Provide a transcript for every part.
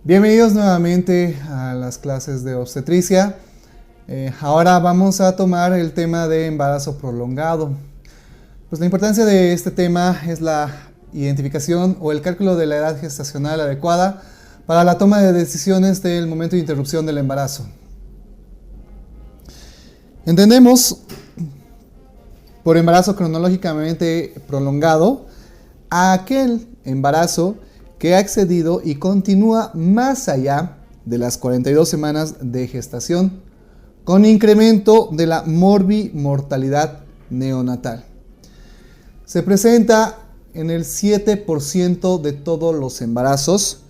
Bienvenidos nuevamente a las clases de obstetricia. Ahora vamos a tomar el tema de embarazo prolongado. Pues la importancia de este tema es la identificación o el cálculo de la edad gestacional adecuada para la toma de decisiones del momento de interrupción del embarazo. Entendemos por embarazo cronológicamente prolongado a aquel embarazo que ha excedido y continúa más allá de las 42 semanas de gestación, con incremento de la morbimortalidad neonatal. Se presenta en el 7% de todos los embarazos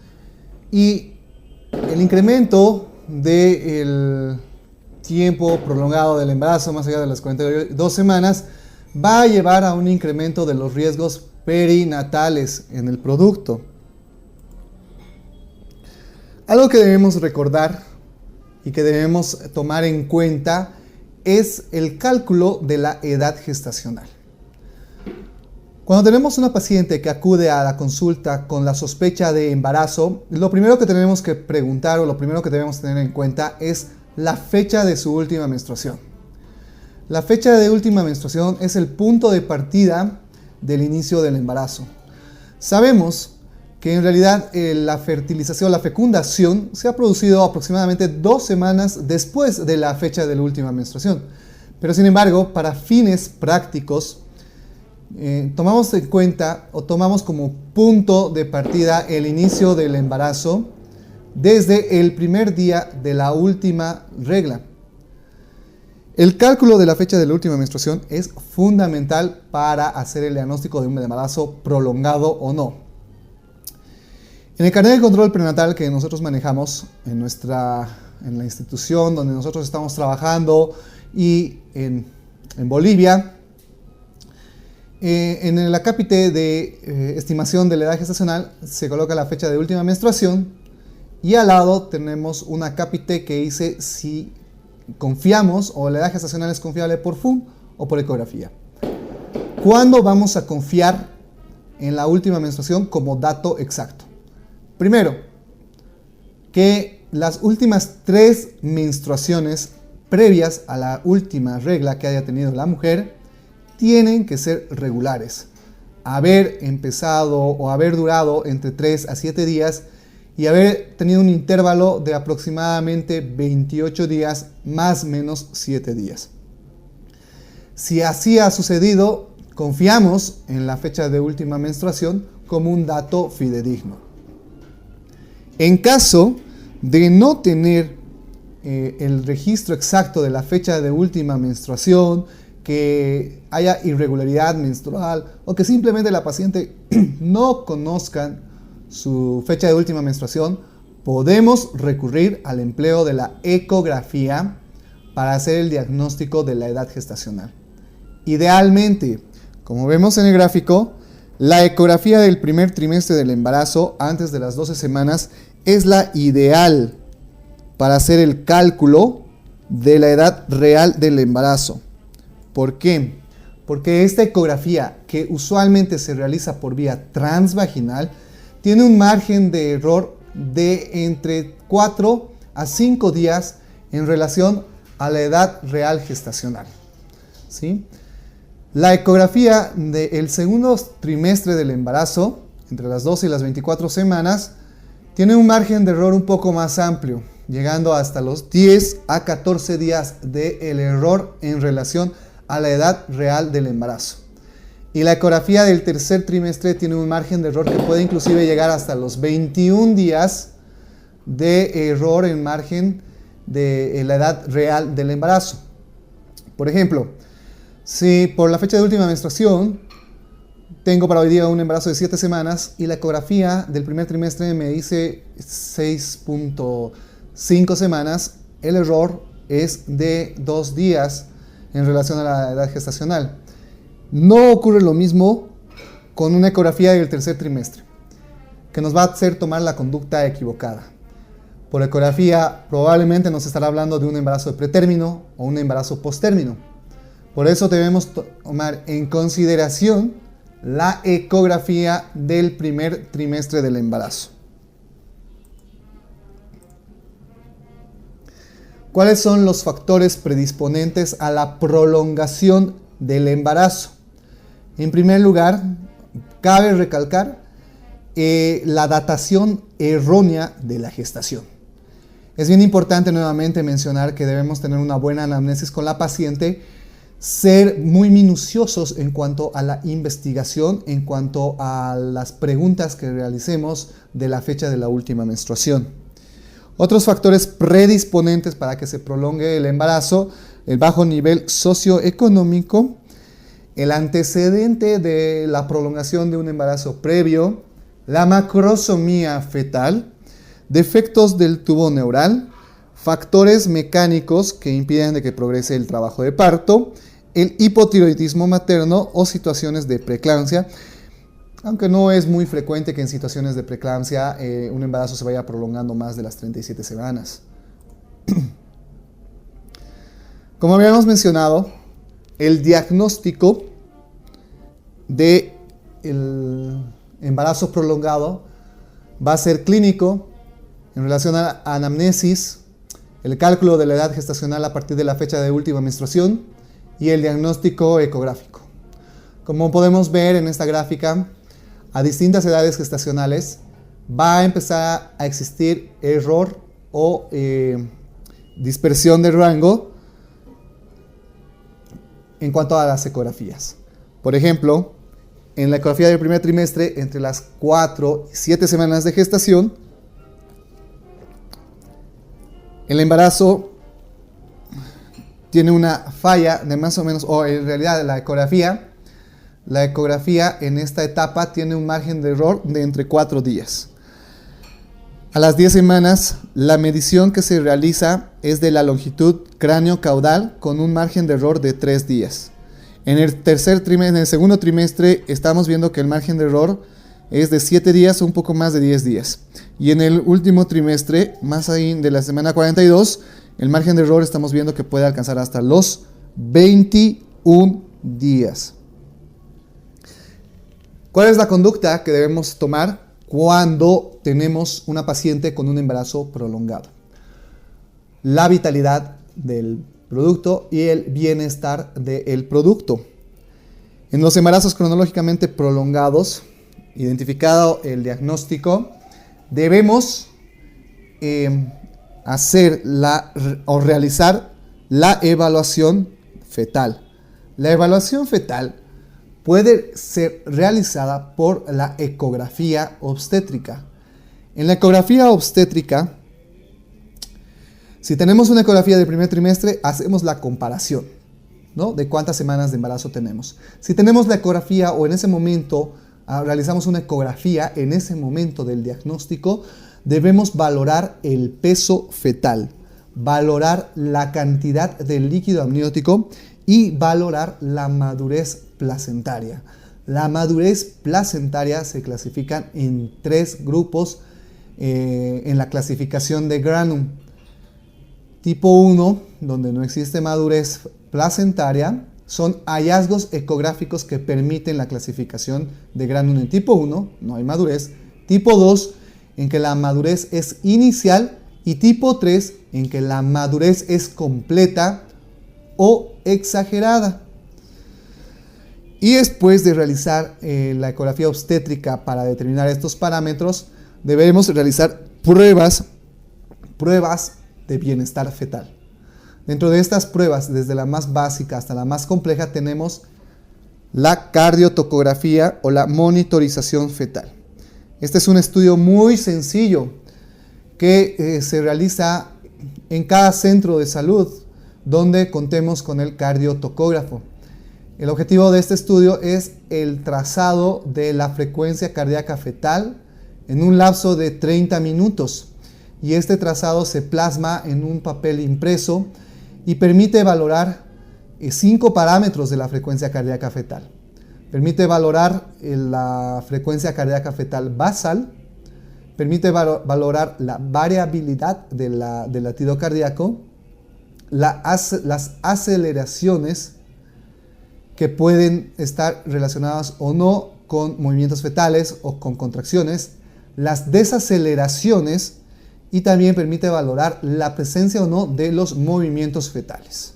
y el incremento del tiempo prolongado del embarazo, más allá de las 42 semanas, va a llevar a un incremento de los riesgos perinatales en el producto. Algo que debemos recordar y que debemos tomar en cuenta es el cálculo de la edad gestacional. Cuando tenemos una paciente que acude a la consulta con la sospecha de embarazo, lo primero que tenemos que preguntar o lo primero que debemos tener en cuenta es la fecha de su última menstruación. La fecha de última menstruación es el punto de partida del inicio del embarazo. Sabemos que en realidad la fertilización, la fecundación, se ha producido aproximadamente 2 semanas después de la fecha de la última menstruación. Pero sin embargo, para fines prácticos, tomamos en cuenta o tomamos como punto de partida el inicio del embarazo desde el primer día de la última regla. El cálculo de la fecha de la última menstruación es fundamental para hacer el diagnóstico de un embarazo prolongado o no. En el carnet de control prenatal que nosotros manejamos en la institución donde nosotros estamos trabajando y en Bolivia, en el acápite de estimación de la edad gestacional se coloca la fecha de última menstruación y al lado tenemos un acápite que dice si confiamos o la edad gestacional es confiable por FUM o por ecografía. ¿Cuándo vamos a confiar en la última menstruación como dato exacto? Primero, que las últimas 3 menstruaciones previas a la última regla que haya tenido la mujer tienen que ser regulares. Haber empezado o haber durado entre 3 a 7 días y haber tenido un intervalo de aproximadamente 28 días más o menos 7 días. Si así ha sucedido, confiamos en la fecha de última menstruación como un dato fidedigno. En caso de no tener el registro exacto de la fecha de última menstruación, que haya irregularidad menstrual o que simplemente la paciente no conozca su fecha de última menstruación, podemos recurrir al empleo de la ecografía para hacer el diagnóstico de la edad gestacional. Idealmente, como vemos en el gráfico, la ecografía del primer trimestre del embarazo, antes de las 12 semanas, es la ideal para hacer el cálculo de la edad real del embarazo. ¿Por qué? Porque esta ecografía, que usualmente se realiza por vía transvaginal, tiene un margen de error de entre 4 a 5 días en relación a la edad real gestacional. ¿Sí? La ecografía del segundo trimestre del embarazo, entre las 12 y las 24 semanas, tiene un margen de error un poco más amplio, llegando hasta los 10 a 14 días del error en relación a la edad real del embarazo. Y la ecografía del tercer trimestre tiene un margen de error que puede inclusive llegar hasta los 21 días de error en margen de la edad real del embarazo. Por ejemplo, si por la fecha de última menstruación tengo para hoy día un embarazo de 7 semanas y la ecografía del primer trimestre me dice 6.5 semanas, el error es de 2 días en relación a la edad gestacional. No ocurre lo mismo con una ecografía del tercer trimestre, que nos va a hacer tomar la conducta equivocada. Por ecografía probablemente nos estará hablando de un embarazo de pretérmino o un embarazo posttérmino. Por eso debemos tomar en consideración la ecografía del primer trimestre del embarazo. ¿Cuáles son los factores predisponentes a la prolongación del embarazo? En primer lugar, cabe recalcar la datación errónea de la gestación. Es bien importante nuevamente mencionar que debemos tener una buena anamnesis con la paciente, ser muy minuciosos en cuanto a la investigación, en cuanto a las preguntas que realicemos de la fecha de la última menstruación. Otros factores predisponentes para que se prolongue el embarazo: el bajo nivel socioeconómico, el antecedente de la prolongación de un embarazo previo, la macrosomía fetal, defectos del tubo neural, factores mecánicos que impiden de que progrese el trabajo de parto, el hipotiroidismo materno o situaciones de preeclampsia, aunque no es muy frecuente que en situaciones de preeclampsia un embarazo se vaya prolongando más de las 37 semanas. Como habíamos mencionado, el diagnóstico del embarazo prolongado va a ser clínico en relación a la anamnesis, el cálculo de la edad gestacional a partir de la fecha de última menstruación y el diagnóstico ecográfico. Como podemos ver en esta gráfica, a distintas edades gestacionales va a empezar a existir error o dispersión de rango en cuanto a las ecografías. Por ejemplo, en la ecografía del primer trimestre, entre las 4 y 7 semanas de gestación, el embarazo tiene una falla de más o menos, o en realidad la ecografía en esta etapa tiene un margen de error de entre 4 días. A las 10 semanas, la medición que se realiza es de la longitud cráneo-caudal con un margen de error de 3 días. En el segundo trimestre estamos viendo que el margen de error es de 7 días o un poco más de 10 días. Y en el último trimestre, más ahí de la semana 42, el margen de error estamos viendo que puede alcanzar hasta los 21 días. ¿Cuál es la conducta que debemos tomar cuando tenemos una paciente con un embarazo prolongado? La vitalidad del producto y el bienestar del producto. En los embarazos cronológicamente prolongados, identificado el diagnóstico, debemos realizar la evaluación fetal. La evaluación fetal puede ser realizada por la ecografía obstétrica. En la ecografía obstétrica, si tenemos una ecografía del primer trimestre, hacemos la comparación, ¿no?, de cuántas semanas de embarazo tenemos. Si tenemos la ecografía o en ese momento realizamos una ecografía en ese momento del diagnóstico, debemos valorar el peso fetal, valorar la cantidad de líquido amniótico y valorar la madurez placentaria. La madurez placentaria se clasifican en 3 grupos en la clasificación de Granum. Tipo 1, donde no existe madurez placentaria, son hallazgos ecográficos que permiten la clasificación de Granum en tipo 1, no hay madurez. Tipo 2, en que la madurez es inicial. Y tipo 3, en que la madurez es completa o exagerada. Y después de realizar la ecografía obstétrica para determinar estos parámetros, debemos realizar pruebas de bienestar fetal. Dentro de estas pruebas, desde la más básica hasta la más compleja, tenemos la cardiotocografía o la monitorización fetal. Este es un estudio muy sencillo que se realiza en cada centro de salud donde contemos con el cardiotocógrafo. El objetivo de este estudio es el trazado de la frecuencia cardíaca fetal en un lapso de 30 minutos. Y este trazado se plasma en un papel impreso y permite valorar 5 parámetros de la frecuencia cardíaca fetal. Permite valorar la frecuencia cardíaca fetal basal, permite valorar la variabilidad del latido cardíaco, las aceleraciones que pueden estar relacionadas o no con movimientos fetales o con contracciones, las desaceleraciones y también permite valorar la presencia o no de los movimientos fetales.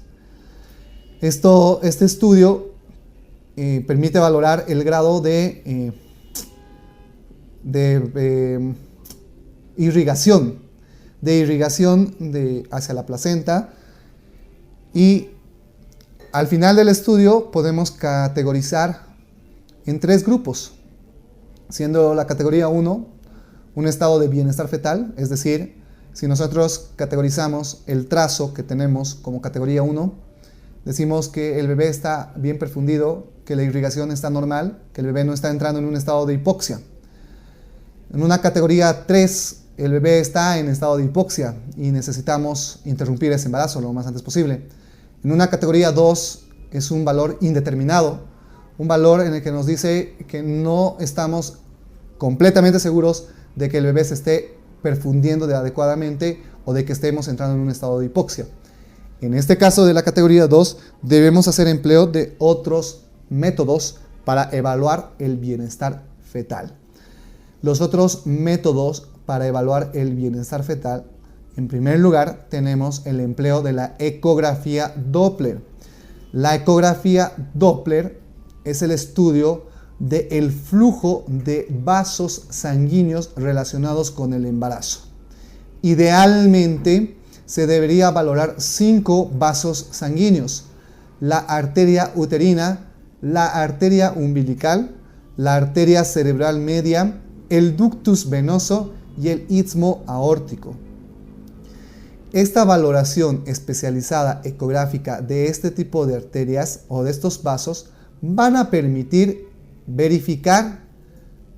Este estudio permite valorar el grado de irrigación hacia la placenta, y al final del estudio podemos categorizar en 3 grupos, siendo la categoría 1 un estado de bienestar fetal, es decir, si nosotros categorizamos el trazo que tenemos como categoría 1, decimos que el bebé está bien perfundido, que la irrigación está normal, que el bebé no está entrando en un estado de hipoxia. En una categoría 3, el bebé está en estado de hipoxia y necesitamos interrumpir ese embarazo lo más antes posible. En una categoría 2 es un valor indeterminado, un valor en el que nos dice que no estamos completamente seguros de que el bebé se esté perfundiendo adecuadamente o de que estemos entrando en un estado de hipoxia. En este caso de la categoría 2 debemos hacer empleo de otros métodos para evaluar el bienestar fetal. Los otros métodos para evaluar el bienestar fetal, en primer lugar tenemos el empleo de la ecografía Doppler. La ecografía Doppler es el estudio del flujo de vasos sanguíneos relacionados con el embarazo. Idealmente se debería valorar 5 vasos sanguíneos: la arteria uterina, la arteria umbilical, la arteria cerebral media, el ductus venoso y el istmo aórtico. Esta valoración especializada ecográfica de este tipo de arterias o de estos vasos van a permitir verificar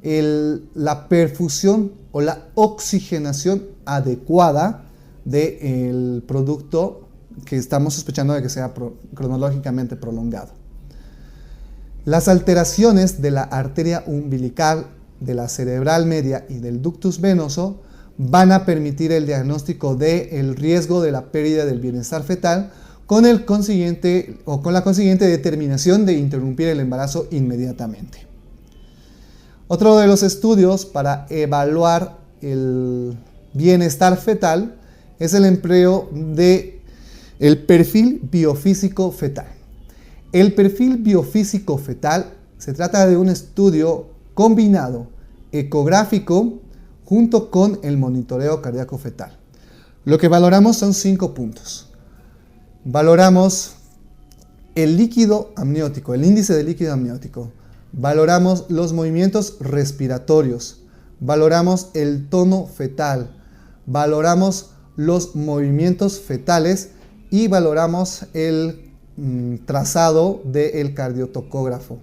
la perfusión o la oxigenación adecuada del producto que estamos sospechando de que sea cronológicamente prolongado. Las alteraciones de la arteria umbilical, de la cerebral media y del ductus venoso van a permitir el diagnóstico del riesgo de la pérdida del bienestar fetal con la consiguiente determinación de interrumpir el embarazo inmediatamente. Otro de los estudios para evaluar el bienestar fetal es el empleo del perfil biofísico fetal. El perfil biofísico fetal se trata de un estudio combinado ecográfico junto con el monitoreo cardíaco fetal. Lo que valoramos son 5 puntos. Valoramos el líquido amniótico, el índice de líquido amniótico. Valoramos los movimientos respiratorios. Valoramos el tono fetal. Valoramos los movimientos fetales y valoramos el trazado del cardiotocógrafo.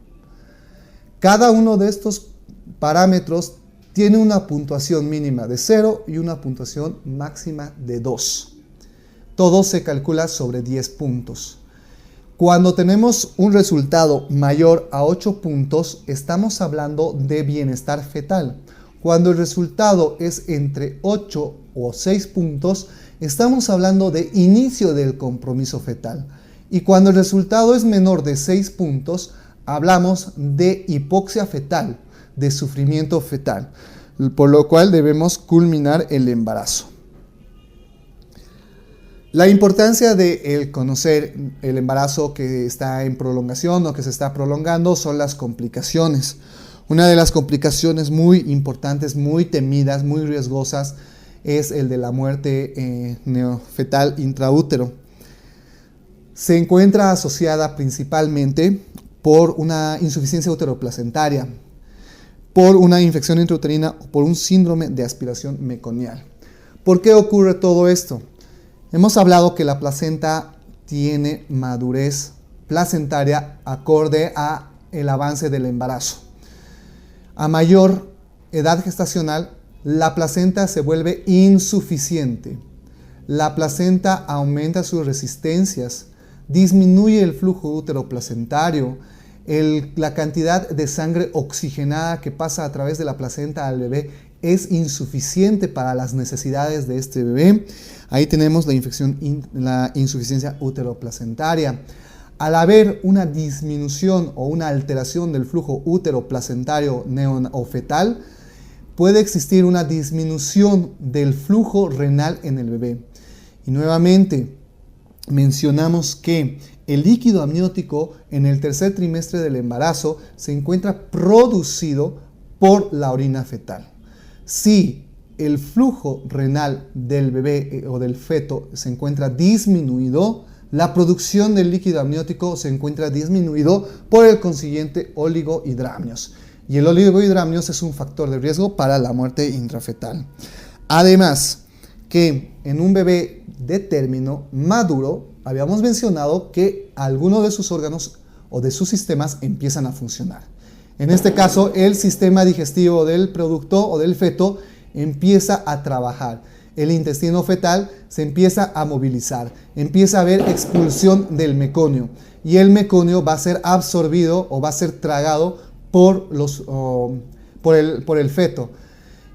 Cada uno de estos parámetros tiene una puntuación mínima de 0 y una puntuación máxima de 2. Todo se calcula sobre 10 puntos. Cuando tenemos un resultado mayor a 8 puntos, estamos hablando de bienestar fetal. Cuando el resultado es entre 8 o 6 puntos, estamos hablando de inicio del compromiso fetal. Y cuando el resultado es menor de 6 puntos, hablamos de hipoxia fetal, de sufrimiento fetal, por lo cual debemos culminar el embarazo. La importancia de conocer el embarazo que está en prolongación o que se está prolongando son las complicaciones. Una de las complicaciones muy importantes, muy temidas, muy riesgosas, es el de la muerte neofetal intraútero. Se encuentra asociada principalmente por una insuficiencia uteroplacentaria, por una infección intrauterina o por un síndrome de aspiración meconial. ¿Por qué ocurre todo esto? Hemos hablado que la placenta tiene madurez placentaria acorde a el avance del embarazo. A mayor edad gestacional, la placenta se vuelve insuficiente. La placenta aumenta sus resistencias, disminuye el flujo uteroplacentario, la cantidad de sangre oxigenada que pasa a través de la placenta al bebé es insuficiente para las necesidades de este bebé. Ahí tenemos la insuficiencia uteroplacentaria. Al haber una disminución o una alteración del flujo uteroplacentario neonofetal, puede existir una disminución del flujo renal en el bebé. Y nuevamente mencionamos que el líquido amniótico en el tercer trimestre del embarazo se encuentra producido por la orina fetal. Si el flujo renal del bebé o del feto se encuentra disminuido, la producción del líquido amniótico se encuentra disminuido por el consiguiente oligohidramnios. Y el oligohidramnios es un factor de riesgo para la muerte intrafetal. Además, que en un bebé de término maduro, habíamos mencionado que algunos de sus órganos o de sus sistemas empiezan a funcionar. En este caso, el sistema digestivo del producto o del feto empieza a trabajar. El intestino fetal se empieza a movilizar, empieza a haber expulsión del meconio y el meconio va a ser absorbido o va a ser tragado por el feto,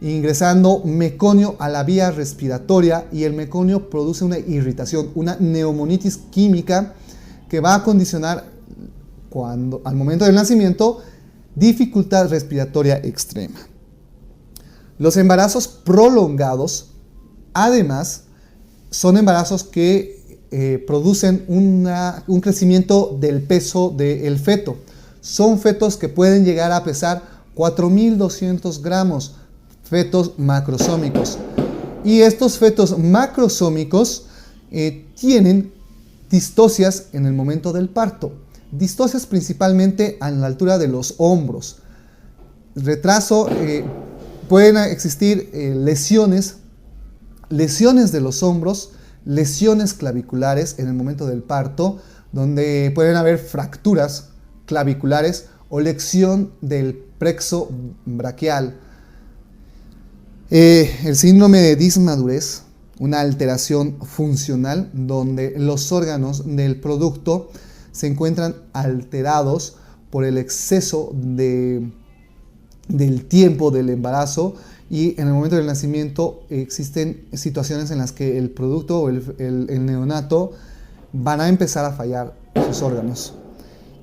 ingresando meconio a la vía respiratoria, y el meconio produce una irritación, una neumonitis química que va a condicionar al momento del nacimiento dificultad respiratoria extrema. Los embarazos prolongados, además, son embarazos que producen un crecimiento del peso del feto. Son fetos que pueden llegar a pesar 4.200 gramos, fetos macrosómicos. Y estos fetos macrosómicos tienen distocias en el momento del parto. Distocias principalmente a la altura de los hombros. Retraso, pueden existir lesiones de los hombros, lesiones claviculares en el momento del parto, donde pueden haber fracturas claviculares o lesión del plexo braquial. El síndrome de dismadurez, una alteración funcional donde los órganos del producto se encuentran alterados por el exceso del tiempo del embarazo, y en el momento del nacimiento existen situaciones en las que el producto o el neonato van a empezar a fallar sus órganos.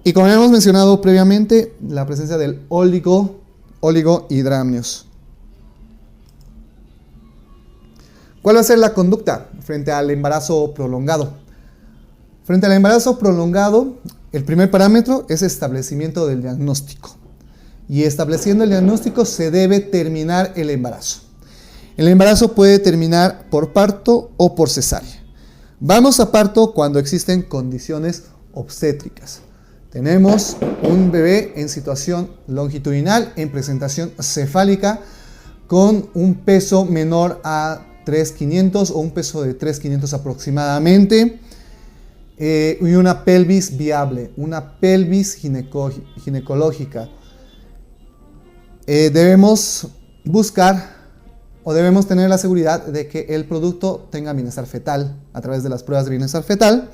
Y como hemos mencionado previamente, la presencia del oligohidramnios. ¿Cuál va a ser la conducta frente al embarazo prolongado? Frente al embarazo prolongado, el primer parámetro es establecimiento del diagnóstico. Y estableciendo el diagnóstico se debe terminar el embarazo. El embarazo puede terminar por parto o por cesárea. Vamos a parto cuando existen condiciones obstétricas. Tenemos un bebé en situación longitudinal, en presentación cefálica, con un peso menor a 3.500 o un peso de 3.500 aproximadamente, y una pelvis viable, una pelvis ginecológica. Debemos buscar o debemos tener la seguridad de que el producto tenga bienestar fetal a través de las pruebas de bienestar fetal,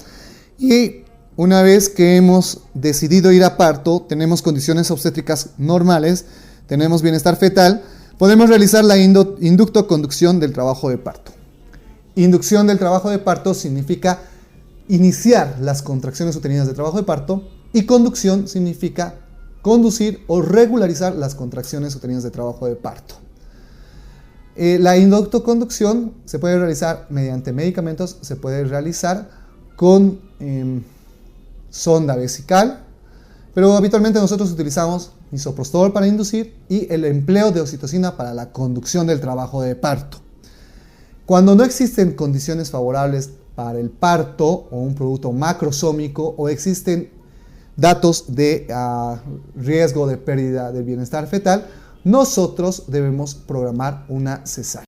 y una vez que hemos decidido ir a parto, tenemos condiciones obstétricas normales, tenemos bienestar fetal, podemos realizar la inductoconducción del trabajo de parto. Inducción del trabajo de parto significa iniciar las contracciones uterinas de trabajo de parto, y conducción significa conducir o regularizar las contracciones uterinas de trabajo de parto. La inductoconducción se puede realizar mediante medicamentos, se puede realizar con sonda vesical, pero habitualmente nosotros utilizamos misoprostol para inducir y el empleo de oxitocina para la conducción del trabajo de parto. Cuando no existen condiciones favorables para el parto o un producto macrosómico, o existen datos de riesgo de pérdida del bienestar fetal, nosotros debemos programar una cesárea.